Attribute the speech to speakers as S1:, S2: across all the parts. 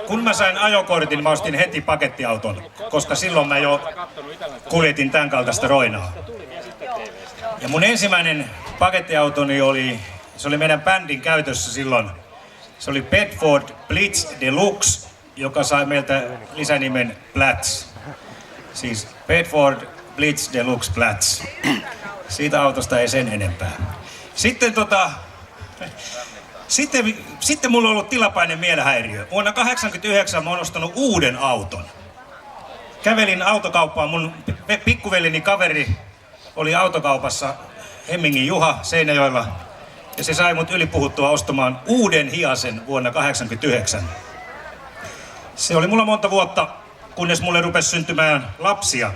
S1: kun mä sain ajokortin, mä ostin heti pakettiauton, koska silloin mä jo kuljetin tämän kaltaista roinaa. Ja mun ensimmäinen pakettiautoni se oli meidän bändin käytössä silloin. Se oli Bedford Blitz Deluxe, joka sai meiltä lisänimen Platz. Siis Bedford Blitz Deluxe Platz. Siitä autosta ei sen enempää. Sitten mulla on ollut tilapäinen mielenhäiriö. Vuonna 1989 mä oon ostanut uuden auton. Kävelin autokauppaan, mun pikkuvelini kaveri oli autokaupassa, Hemmingin Juha Seinäjoella. Ja se sai mut ylipuhuttua ostamaan uuden Hiasen vuonna 1989. Se oli mulla monta vuotta, kunnes mulle rupesi syntymään lapsia.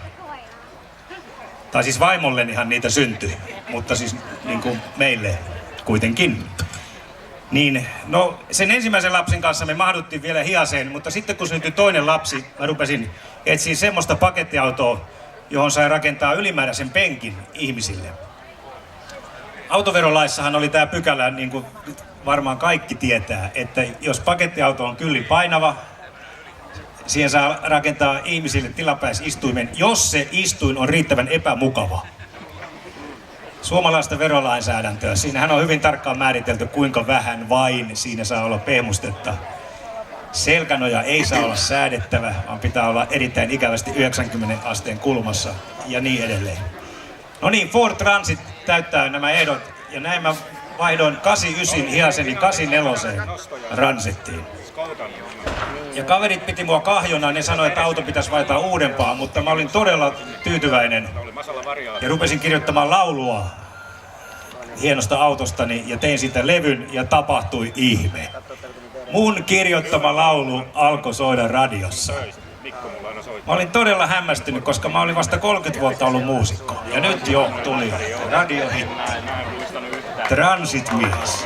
S1: Tai siis vaimollenihan niitä syntyi, mutta siis niin kuin meille kuitenkin. Niin, no sen ensimmäisen lapsen kanssa me mahduttiin vielä Hiaseen, mutta sitten kun syntyi toinen lapsi, mä rupesin etsiä semmoista pakettiautoa, johon sai rakentaa ylimääräisen penkin ihmisille. Autoverolaissahan oli tää pykälä, niin kuin varmaan kaikki tietää, että jos pakettiauto on kyllin painava, siihen saa rakentaa ihmisille tilapäisistuimen, jos se istuin on riittävän epämukava. Suomalaista verolainsäädäntöä. Siinähän on hyvin tarkkaan määritelty, kuinka vähän vain siinä saa olla pehmustetta. Selkänoja ei saa olla säädettävä, vaan pitää olla erittäin ikävästi 90 asteen kulmassa ja niin edelleen. No niin, Ford Transit täyttää nämä ehdot ja näin mä vaihdoin 89 Hiaseni 84 Transittiin. Ja kaverit piti mua kahjona, ne sanoi, että auto pitäisi vaihtaa uudempaa, mutta mä olin todella tyytyväinen ja rupesin kirjoittamaan laulua hienosta autostani ja tein siitä levyn ja tapahtui ihme. Mun kirjoittama laulu alkoi soida radiossa. Mä olin todella hämmästynyt, koska mä olin vasta 30 vuotta ollut muusikko. Ja nyt jo tuli radiohitti. Transit-mies.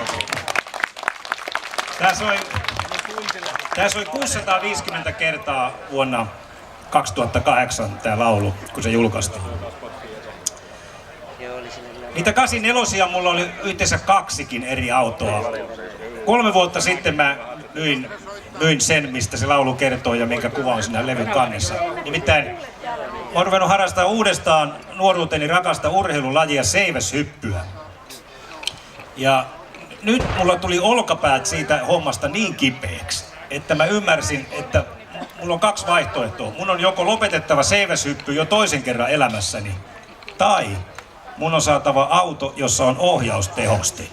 S1: Tää soi 650 kertaa vuonna 2008 tää laulu, kun se julkaistiin. Niitä 84 mulla oli yhteensä 2 eri autoa. 3 vuotta sitten mä myin sen, mistä se laulu kertoo ja minkä kuva on siinä levyn kannessa. Nimittäin mä oon ruvennut harrastamaan uudestaan nuoruuteni rakasta urheilulajia seiväshyppyä. Ja nyt mulla tuli olkapäät siitä hommasta niin kipeäksi, että mä ymmärsin, että mulla on 2 vaihtoehtoa. Mun on joko lopetettava seiväshyppy jo toisen kerran elämässäni, tai mun on saatava auto, jossa on ohjaustehosti.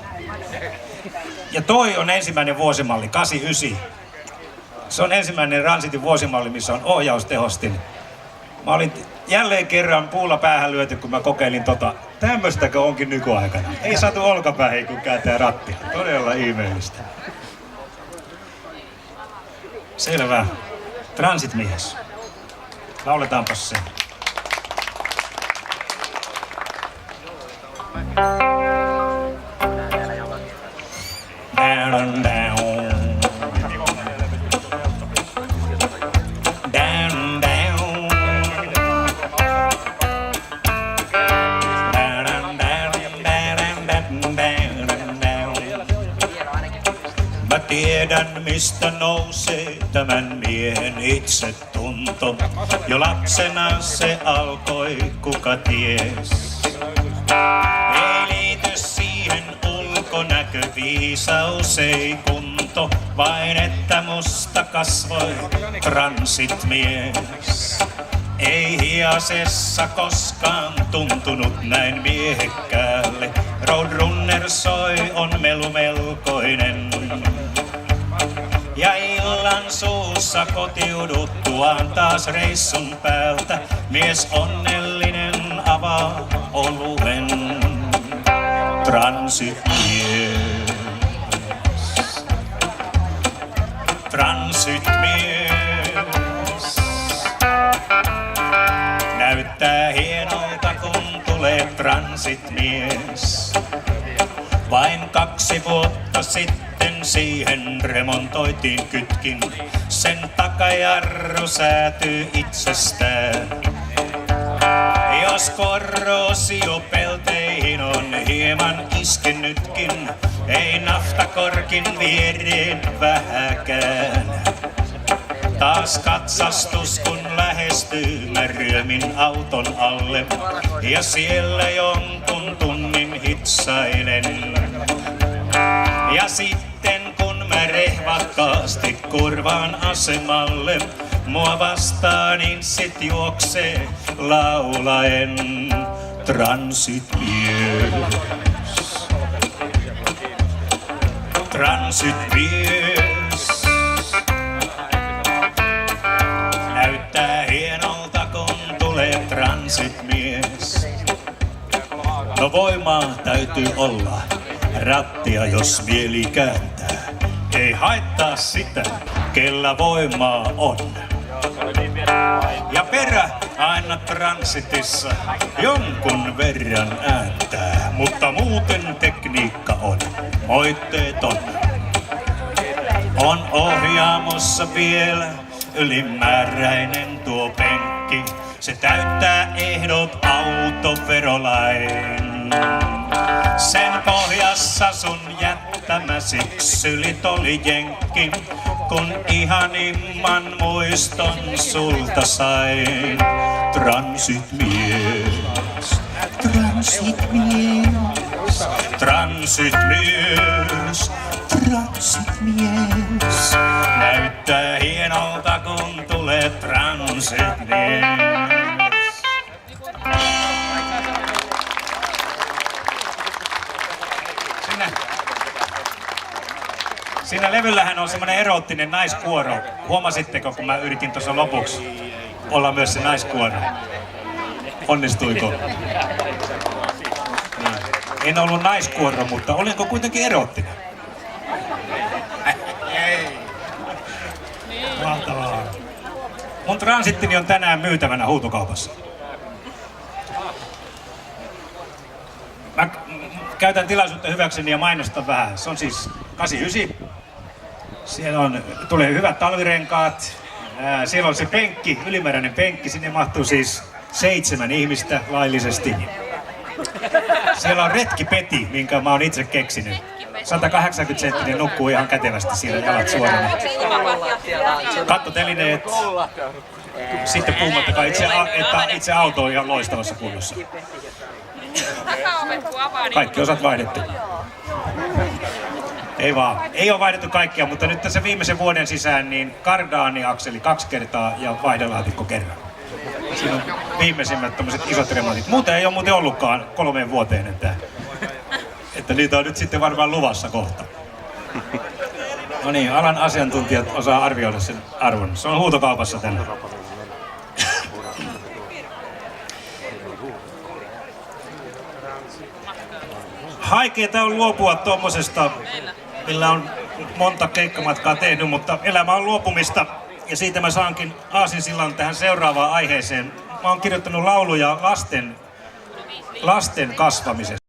S1: Ja toi on ensimmäinen vuosimalli, 89. Se on ensimmäinen Transitin vuosimalli, missä on ohjaustehostin. Mä olin jälleen kerran puulla päähän lyöty, kun mä kokeilin tämmöstäkö onkin nykyaikana. Ei saatu olkapäähän, kun kääntää rattia. Todella ihmeellistä. Selvä. Transit-mies. Lauletaanpas se. Down, down. Down, down. Down, down, down, down. Mä tiedän, mistä nousee tämän miehen itsetunto. Jo lapsena se alkoi, kuka ties. Ei liity siihen ulkonäköviisaus, ei kunto, vain että musta kasvoi transit-mies. Ei Hiasessa koskaan tuntunut näin miehekkäälle. Roadrunner soi, on melu melkoinen. Ja illan suussa kotiuduttuaan taas reissun päältä mies onnellinen avaa oluen. Transit-mies. Transit-mies. Näyttää hienolta, kun tulee transit-mies. Vain 2 vuotta sitten siihen remontoitiin kytkin. Sen takajarru säätyy itsestään. Jos korroosio pelteihin on hieman iskenytkin, ei naftakorkin viereen vähäkään. Taas katsastus kun lähestyy, mä ryömin auton alle ja siellä jonkun tunnin hitsailen. Ja sitten kun mä rehvakkaasti kurvaan asemalle, mua vastaan inssit juoksee laulaen transitmies. Transitmies näyttää hienolta kun tulee transitmies. No voimaa täytyy olla, rattia jos mieli kääntää. Ei haittaa sitä, kellä voimaa on. Ja perä aina transitissa jonkun verran ääntää, mutta muuten tekniikka on moitteeton. On ohjaamossa vielä ylimääräinen tuo penkki. Se täyttää ehdot autoverolain. Sen pohjassa sun jättämä syksylit oli jenkki, kun ihanimman muiston sulta sain. Transitmies, transitmies, transitmies, transitmies. Näyttää hienolta kun tulee transitmies. Siinä levyllähän on semmoinen eroottinen naiskuoro. Huomasitteko, kun mä yritin tuossa lopuksi olla myös se naiskuoro? Onnistuiko? Niin. En ollut naiskuoro, mutta olinko kuitenkin eroottinen? Mahtavaa. Mun transittini on tänään myytävänä huutokaupassa. Mä käytän tilaisuutta hyväkseni ja mainostan vähän. Se on siis 89. Siellä tulee hyvät talvirenkaat. Siellä on se penkki, ylimääräinen penkki. Sinne mahtuu siis 7 ihmistä laillisesti. Siellä on retkipeti, minkä mä oon itse keksinyt. 180-senttinen nukkuu ihan kätevästi siellä jalat suorana. Kattotelineet. Sitten puhumattakaan itse auto on ihan loistavassa kunnossa. Kaikki osat vaihdettu. Ei vaan. Ei ole vaihdettu kaikkia, mutta nyt tässä viimeisen vuoden sisään niin kardaaniakseli 2 kertaa ja vaihdelaatikko kerran. Siinä on viimeisimmät tämmöiset isot remontit. Muuten ei ole muuten ollutkaan 3 vuoteen, että niitä on nyt sitten varmaan luvassa kohta. No niin, alan asiantuntijat osaa arvioida sen arvon. Se on huutokaupassa tänään. Haikeeta on luopua tuommoisesta, millä on monta keikkamatkaa tehnyt, mutta elämä on luopumista. Ja siitä mä saankin aasinsillan tähän seuraavaan aiheeseen. Mä oon kirjoittanut lauluja lasten kasvamisesta.